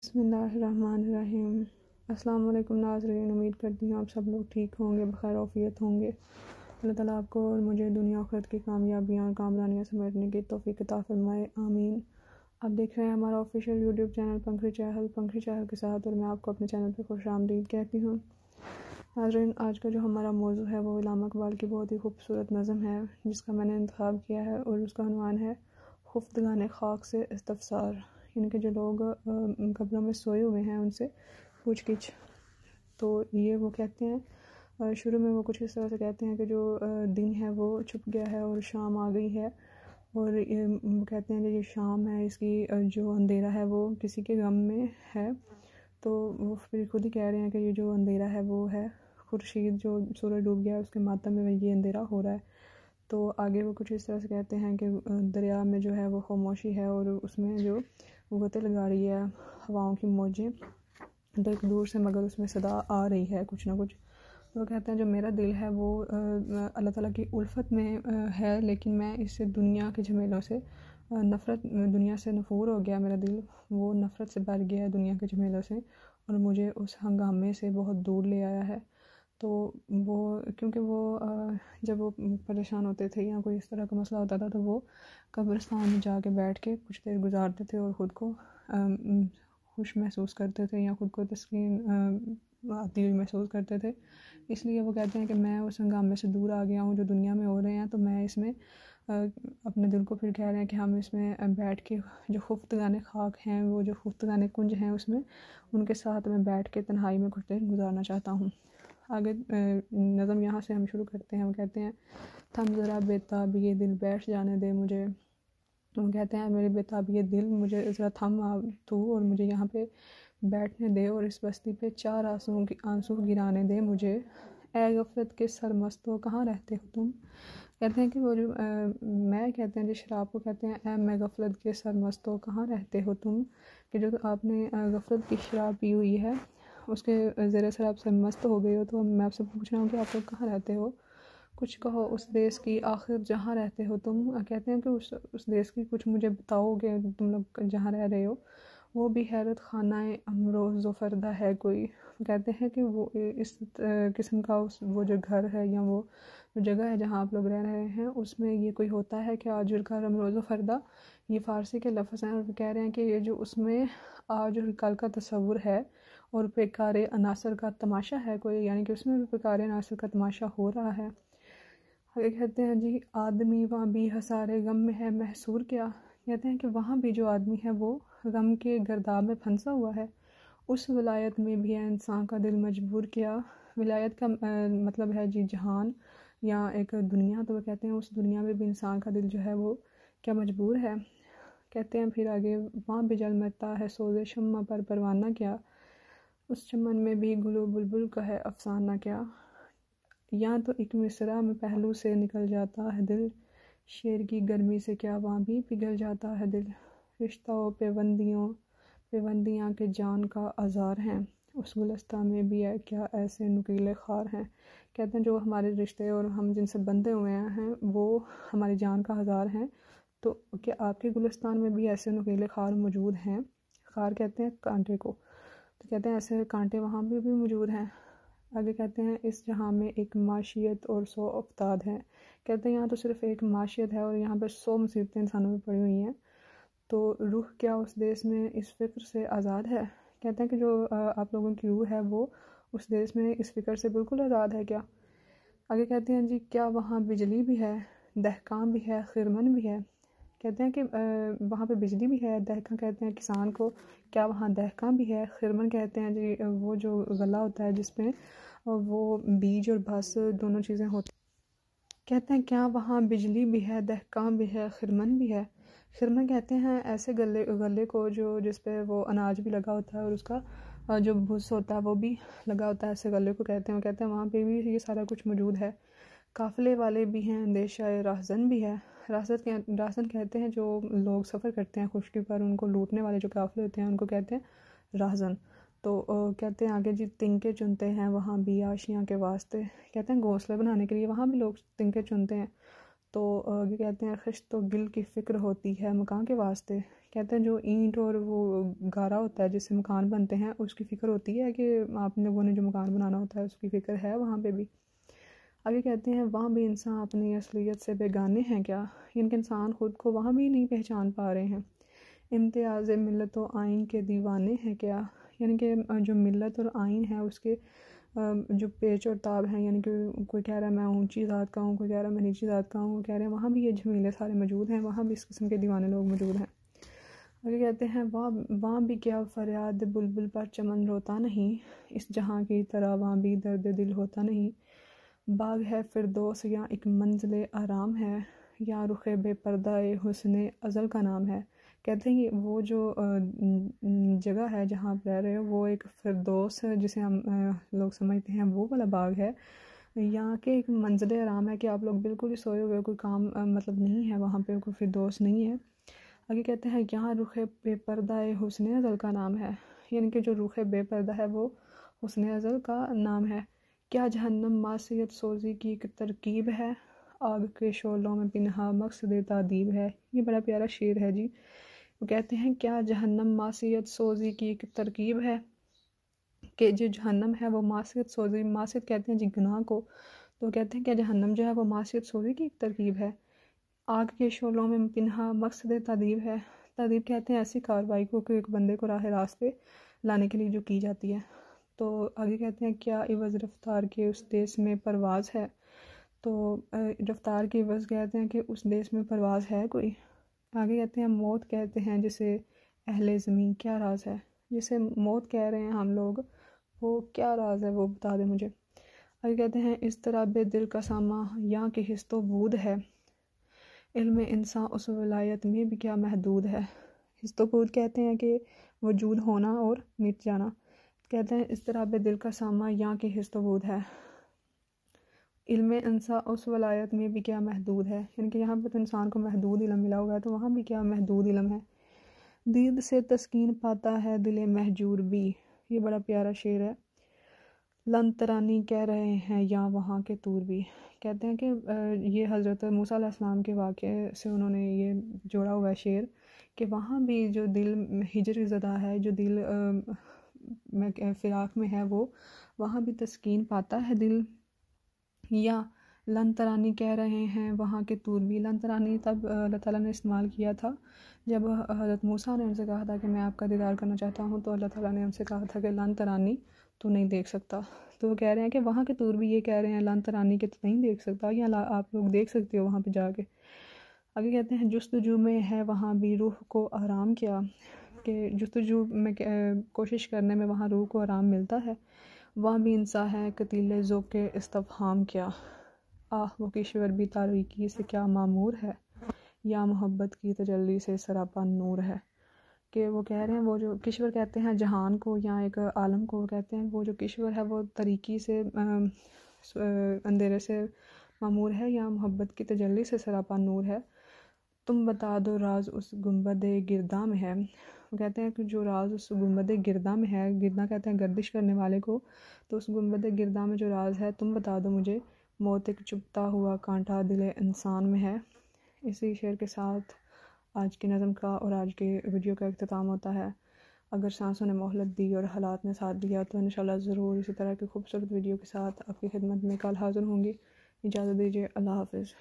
بسم اللہ الرحمن الرحیم۔ السلام علیکم ناظرین، امید کرتی ہوں آپ سب لوگ ٹھیک ہوں گے، بخیر عافیت ہوں گے۔ اللہ تعالیٰ آپ کو اور مجھے دنیا آخرت کی کامیابیاں اور کامرانیاں سمیٹنے کی توفیق عطا فرمائے، آمین۔ آپ دیکھ رہے ہیں ہمارا آفیشیل یوٹیوب چینل پنکھری چہل کے ساتھ، اور میں آپ کو اپنے چینل پہ خوش آمدید کہتی ہوں۔ ناظرین، آج کا جو ہمارا موضوع ہے وہ علامہ اقبال کی بہت ہی خوبصورت نظم ہے، جس کا میں نے انتخاب کیا ہے، اور اس کا عنوان ہے خفتگان خاک سے استفسار، یعنی کہ جو لوگ قبروں میں سوئے ہوئے ہیں ان سے پوچھ گچھ۔ تو یہ وہ کہتے ہیں، شروع میں وہ کچھ اس طرح سے کہتے ہیں کہ جو دن ہے وہ چھپ گیا ہے اور شام آ گئی ہے، اور وہ کہتے ہیں کہ یہ شام ہے، اس کی جو اندھیرا ہے وہ کسی کے غم میں ہے۔ تو وہ پھر خود ہی کہہ رہے ہیں کہ یہ جو اندھیرا ہے وہ ہے خورشید، جو سورج ڈوب گیا ہے اس کے ماتم میں یہ اندھیرا ہو رہا ہے۔ تو آگے وہ کچھ اس طرح سے کہتے ہیں کہ دریا میں جو ہے وہ خاموشی ہے، اور اس میں جو غوطے لگا رہی ہے ہواؤں کی موجیں، ایک دور سے مگر اس میں صدا آ رہی ہے کچھ نہ کچھ۔ تو وہ کہتے ہیں جو میرا دل ہے وہ اللہ تعالیٰ کی الفت میں ہے، لیکن میں اس دنیا کے جھمیلوں سے نفرت، دنیا سے نفور ہو گیا، میرا دل وہ نفرت سے بھر گیا ہے دنیا کے جھمیلوں سے، اور مجھے اس ہنگامے سے بہت دور لے آیا ہے۔ تو وہ کیونکہ وہ جب وہ پریشان ہوتے تھے یا کوئی اس طرح کا مسئلہ ہوتا تھا تو وہ قبرستان میں جا کے بیٹھ کے کچھ دیر گزارتے تھے اور خود کو خوش محسوس کرتے تھے، یا خود کو تسکین آتی ہوئی محسوس کرتے تھے۔ اس لیے وہ کہتے ہیں کہ میں اس ہنگامے سے دور آ گیا ہوں جو دنیا میں ہو رہے ہیں، تو میں اس میں اپنے دل کو پھر کہہ رہے ہیں کہ ہم اس میں بیٹھ کے جو خفتگان خاک ہیں، وہ جو خفتگان کنج ہیں، اس میں ان کے ساتھ میں بیٹھ کے تنہائی میں کچھ دیر گزارنا چاہتا ہوں۔ آگے نظم یہاں سے ہم شروع کرتے ہیں۔ ہم کہتے ہیں تھم ذرا بےتاب یہ دل بیٹھ جانے دے مجھے، ہم کہتے ہیں میرے بےتاب یہ دل مجھے ذرا تھم تو، اور مجھے یہاں پہ بیٹھنے دے، اور اس بستی پہ چار آنسو گرانے دے مجھے، اے غفلت کے سرمستو کہاں رہتے ہو تم۔ کہتے ہیں کہ وہ جو میں کہتے ہیں جس شراب کو کہتے ہیں اے میں غفلت کے سرمستو کہاں رہتے ہو تم، کہ جو آپ نے غفلت کی شراب پی ہوئی ہے اس کے زیر اثر آپ سرمست ہو گئے ہو، تو میں آپ سے پوچھ رہا ہوں کہ آپ لوگ کہاں رہتے ہو، کچھ کہو اس دیس کی آخر جہاں رہتے ہو تم۔ کہتے ہیں کہ اس دیس کی کچھ مجھے بتاؤ کہ تم لوگ جہاں رہ رہے ہو، وہ بھی حیرت خانہ امروز و فردا ہے کوئی۔ کہتے ہیں کہ وہ اس قسم کا وہ جو گھر ہے یا وہ جو جگہ ہے جہاں آپ لوگ رہ رہے ہیں، اس میں یہ کوئی ہوتا ہے کہ آج کل امروز و فردا، یہ فارسی کے لفظ ہیں، اور کہہ رہے ہیں کہ یہ جو اس میں آج اور کل کا تصور ہے اور پیکار عناصر کا تماشا ہے کوئی، یعنی کہ اس میں بھی پیکار عناصر کا تماشا ہو رہا ہے۔ آگے کہتے ہیں جی آدمی وہاں بھی حسارے غم میں ہے محصور کیا۔ کہتے ہیں کہ وہاں بھی جو آدمی ہے وہ غم کے گرداب میں پھنسا ہوا ہے، اس ولایت میں بھی ہے انسان کا دل مجبور کیا۔ ولایت کا مطلب ہے جی جہان یا ایک دنیا، تو وہ کہتے ہیں اس دنیا میں بھی انسان کا دل جو ہے وہ کیا مجبور ہے۔ کہتے ہیں پھر آگے وہاں بھی جل مرتا ہے سوز شمع پر پروانہ کیا، اس چمن میں بھی گل و بلبل کا ہے افسانہ کیا، یا تو ایک مصرع میں پہلو سے نکل جاتا ہے دل، شیر کی گرمی سے کیا وہاں بھی پگھل جاتا ہے دل، رشتہ و پیوندیاں کے جان کا آزار ہیں، اس گلستان میں بھی ہے کیا ایسے نکیلے خار ہیں۔ کہتے ہیں جو ہمارے رشتے اور ہم جن سے بندھے ہوئے ہیں وہ ہماری جان کا ہزار ہیں، تو کیا آپ کے گلستان میں بھی ایسے نکیلے خار موجود ہیں۔ خار کہتے ہیں کانٹے کو، تو کہتے ہیں ایسے کانٹے وہاں بھی موجود ہیں۔ آگے کہتے ہیں اس جہاں میں ایک معاشیت اور 100 افتاد ہیں۔ کہتے ہیں یہاں تو صرف ایک معاشیت ہے اور یہاں پہ 100 مصیبتیں انسانوں میں پڑی ہوئی ہیں، تو روح کیا اس دیس میں اس فکر سے آزاد ہے۔ کہتے ہیں کہ جو آپ لوگوں کی روح ہے وہ اس دیس میں اس فکر سے بالکل آزاد ہے کیا۔ آگے کہتے ہیں جی کیا وہاں بجلی بھی ہے، دہقان بھی ہے، خرمن بھی ہے۔ کہتے ہیں کہ وہاں پہ بجلی بھی ہے، دہقان کہتے ہیں کسان کو، کیا وہاں دہقان بھی ہے، خرمن کہتے ہیں جی وہ جو غلہ ہوتا ہے جس میں وہ بیج اور بھس دونوں چیزیں ہوتی ہیں۔ کہتے ہیں کیا وہاں بجلی بھی ہے، دہقان بھی ہے، خرمن بھی ہے۔ خرمن کہتے ہیں ایسے غلے کو جو جس پہ وہ اناج بھی لگا ہوتا ہے اور اس کا جو بھس ہوتا ہے وہ بھی لگا ہوتا ہے، ایسے غلے کو کہتے ہیں۔ وہ کہتے ہیں وہاں پہ بھی یہ سارا کچھ موجود ہے، قافلے والے بھی ہیں، اندیشہ راہزن بھی ہے۔ راہزن کہتے ہیں جو لوگ سفر کرتے ہیں خشکی پر، ان کو لوٹنے والے جو قافلے ہوتے ہیں ان کو کہتے ہیں راہزن۔ تو کہتے ہیں آگے جی تنکے چنتے ہیں وہاں بھی آشیاں کے واسطے۔ کہتے ہیں گھونسلے بنانے کے لیے وہاں بھی لوگ تنکے چنتے ہیں۔ تو آگے کہتے ہیں خشت و گل کی فکر ہوتی ہے مکان کے واسطے۔ کہتے ہیں جو اینٹ اور وہ گارا ہوتا ہے جس سے مکان بنتے ہیں اس کی فکر ہوتی ہے کہ آپ لوگوں نے جو مکان بنانا ہوتا ہے اس کی فکر ہے وہاں پہ بھی. آگے کہتے ہیں وہاں بھی انسان اپنی اصلیت سے بیگانے ہیں کیا، یعنی کہ انسان خود کو وہاں بھی نہیں پہچان پا رہے ہیں. امتیاز ملت و آئین کے دیوانے ہیں کیا، یعنی کہ جو ملت اور آئین ہے اس کے جو پیچ اور تاب ہیں، یعنی کہ کوئی کہہ رہا ہے میں اونچی ذات کا ہوں، کوئی کہہ رہا ہے میں نیچی ذات کا ہوں، کہہ رہے ہیں وہاں بھی یہ جھمیلے سارے موجود ہیں، وہاں بھی اس قسم کے دیوانے لوگ موجود ہیں. آگے کہتے ہیں وہاں بھی کیا فریاد بلبل پر چمن روتا نہیں، اس جہاں کی طرح وہاں بھی درد دل ہوتا نہیں. باغ ہے فردوس یا ایک منزل آرام ہے، یا رخ بے پردہ حسن ازل کا نام ہے. کہتے ہیں وہ جو جگہ ہے جہاں آپ رہ رہے ہو وہ ایک فردوس ہے جسے ہم لوگ سمجھتے ہیں وہ والا باغ ہے، یا کہ ایک منزل آرام ہے کہ آپ لوگ بالکل ہی سوئے ہوئے، کوئی کام مطلب نہیں ہے وہاں پہ، کوئی فردوس نہیں ہے. آگے کہتے ہیں یہاں رخ بے پردہ حسن ازل کا نام ہے، یعنی کہ جو رخ بے پردہ ہے وہ حسن ازل کا نام ہے. کیا جہنم معصیت سوزی کی ایک ترکیب ہے، آگ کے شعلوں میں پنہا مقصد تعذیب ہے. یہ بڑا پیارا شعر ہے جی. وہ کہتے ہیں کیا جہنم معصیت سوزی کی ایک ترکیب ہے، کہ جو جہنم ہے وہ معصیت سوزی، معصیت کہتے ہیں جی گناہ کو، تو کہتے ہیں کہ جہنم جو ہے وہ معصیت سوزی کی ایک ترکیب ہے. آگ کے شعلوں میں پنہا مقصد تعذیب ہے. تعذیب کہتے ہیں ایسی کارروائی کو کہ ایک بندے کو راہ راست پہ لانے کے لیے جو کی جاتی ہے. تو آگے کہتے ہیں کیا عوض رفتار کے اس دیس میں پرواز ہے، تو رفتار کے عوض کہتے ہیں کہ اس دیس میں پرواز ہے کوئی. آگے کہتے ہیں موت کہتے ہیں جسے اہل زمین، کیا راز ہے، جسے موت کہہ رہے ہیں ہم لوگ وہ کیا راز ہے وہ بتا دیں مجھے. آگے کہتے ہیں اضطراب دل کا سامہ یہاں کی حس و بود ہے، علم انسان اس ولایت میں بھی کیا محدود ہے. حس و بود کہتے ہیں کہ وجود ہونا اور مٹ جانا. کہتے ہیں اضطراب دل کا سامہ یہاں کی حس و بود ہے، علم انسان اس ولایت میں بھی کیا محدود ہے، یعنی کہ یہاں پہ تو انسان کو محدود علم ملا ہوا ہے تو وہاں بھی کیا محدود علم ہے. دید سے تسکین پاتا ہے دل مہجور بھی. یہ بڑا پیارا شعر ہے. لن ترانی کہہ رہے ہیں یا وہاں کے طور بھی. کہتے ہیں کہ یہ حضرت موسیٰ علیہ السلام کے واقعے سے انہوں نے یہ جوڑا ہوا ہے شعر، کہ وہاں بھی جو دل ہجر زدہ ہے، جو دل فراق میں ہے، وہ وہاں بھی تسکین پاتا ہے دل. یا لن ترانی کہہ رہے ہیں وہاں کے طور بھی. لن ترانی تب اللہ تعالیٰ نے استعمال کیا تھا جب حضرت موسیٰ نے ان سے کہا تھا کہ میں آپ کا دیدار کرنا چاہتا ہوں، تو اللہ تعالیٰ نے ان سے کہا تھا کہ لن ترانی تو نہیں دیکھ سکتا. تو وہ کہہ رہے ہیں کہ وہاں کے طور بھی یہ کہہ رہے ہیں لن ترانی کے تو نہیں دیکھ سکتا، یا آپ لوگ دیکھ سکتے ہو وہاں پہ جا کے. آگے کہتے ہیں جستجو میں ہے وہاں بھی روح کو آرام کیا، کہ جستجو میں کوشش کرنے میں وہاں روح کو آرام ملتا ہے. وہاں بھی انسان ہے قتیل ذوق استفہام کیا، وہ کشور بھی تاریکی سے کیا معمور ہے، یا محبت کی تجلی سے سراپا نور ہے. کہ وہ کہہ رہے ہیں وہ جو کشور کہتے ہیں جہان کو یا ایک عالم کو، وہ کہتے ہیں وہ جو کشور ہے وہ تاریکی سے اندھیرے سے معمور ہے، یا محبت کی تجلی سے سراپا نور ہے. تم بتا دو راز اس گنبد گرداں میں ہے. وہ کہتے ہیں کہ جو راز اس گنبد گرداں میں ہے، گرداں کہتے ہیں گردش کرنے والے کو، تو اس گنبد گرداں میں جو راز ہے تم بتا دو مجھے، موت ایک چبھتا ہوا کانٹا دل انسان میں ہے. اسی شعر کے ساتھ آج کی نظم کا اور آج کے ویڈیو کا اختتام ہوتا ہے. اگر سانسوں نے مہلت دی اور حالات نے ساتھ دیا تو انشاءاللہ ضرور اسی طرح کی خوبصورت ویڈیو کے ساتھ آپ کی خدمت میں کل حاضر ہوں گی. اجازت دیجیے، اللہ حافظ.